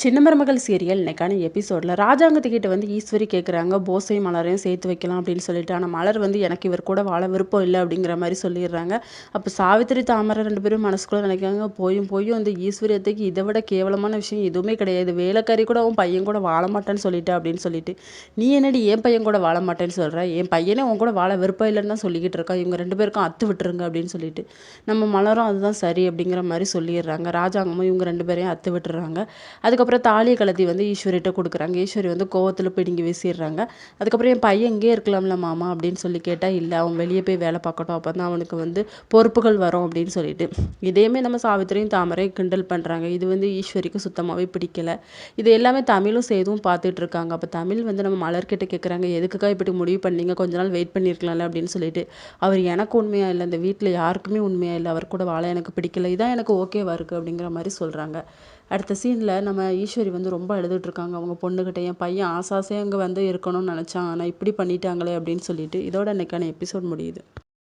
சின்ன மருமகள் சீரியல் இன்னைக்கான எபிசோடில் ராஜாங்கத்துக்கிட்ட வந்து ஈஸ்வரி கேட்குறாங்க போஸையும் மலரையும் சேர்த்து வைக்கலாம் அப்படின்னு சொல்லிட்டு. ஆனால் மலர் வந்து எனக்கு இவர் கூட வாழ விருப்பம் இல்லை அப்படிங்கிற மாதிரி சொல்லிடுறாங்க. அப்போ சாவித்திரி தாமரை ரெண்டு பேரும் மனசுக்குள்ளே நினைக்கிறாங்க, போயும் போயும் வந்து ஈஸ்வரியத்துக்கு இதை விட கேவலமான விஷயம் எதுவுமே கிடையாது, வேலைக்காரி கூட உன் பையன் கூட வாழ மாட்டேன்னு சொல்லிட்டு அப்படின்னு சொல்லிட்டு, நீ என்னடி என் பையன் கூட வாழ மாட்டேன்னு சொல்கிற, என் பையனே உன் கூட வாழ விருப்பம் இல்லைன்னு தான் சொல்லிக்கிட்டு இருக்கா, இவங்க ரெண்டு பேருக்கும் அத்து விட்டுருங்க அப்படின்னு சொல்லிட்டு நம்ம மலரும் அதுதான் சரி அப்படிங்கிற மாதிரி சொல்லிடுறாங்க. ராஜாங்கமும் இவங்க ரெண்டு பேரையும் அத்து விட்டுறாங்க. அதுக்கப்புறம் தாலியை கலத்தி வந்து ஈஸ்வரிட்ட கொடுக்குறாங்க. ஈஸ்வரி வந்து கோவத்தில் பிடுங்கி வீசிடுறாங்க. அதுக்கப்புறம் என் பையன் இங்கே இருக்கலாம்ல மாமா அப்படின்னு சொல்லி கேட்டால், இல்லை அவன் வெளியே போய் வேலை பார்க்கட்டும், அப்போ தான் அவனுக்கு வந்து பொறுப்புகள் வரும் அப்படின்னு சொல்லிட்டு. இதையுமே நம்ம சாவித்திரியும் தாமரையும் கிண்டல் பண்ணுறாங்க. இது வந்து ஈஸ்வரிக்கு சுத்தமாகவே பிடிக்கல. இது எல்லாமே தமிழும் சேதுவும் பார்த்துட்டு இருக்காங்க. அப்போ தமிழ் வந்து நம்ம மலர்கிட்ட கேட்குறாங்க, எதுக்குக்கா இப்படி முடிவு பண்ணீங்க, கொஞ்ச நாள் வெயிட் பண்ணியிருக்கலாம்ல அப்படின்னு சொல்லிட்டு. அவர் எனக்கு உண்மையாக இல்லை, இந்த வீட்டில் யாருக்குமே உண்மையாக இல்லை, அவர் கூட வாழ எனக்கு பிடிக்கல, இதான் எனக்கு ஓகேவா இருக்குது அப்படிங்கிற மாதிரி சொல்கிறாங்க. அடுத்த சீனில் நம்ம ஈஸ்வரி வந்து ரொம்ப அழுதுட்ருக்காங்க அவங்க பொண்ணுக்கிட்ட, என் பையன் ஆசாசையாக அங்கே வந்து இருக்கணும்னு நினச்சான், ஆனால் இப்படி பண்ணிட்டாங்களே அப்படின்னு சொல்லிட்டு. இதோட இன்னைக்கான எபிசோட் முடியுது.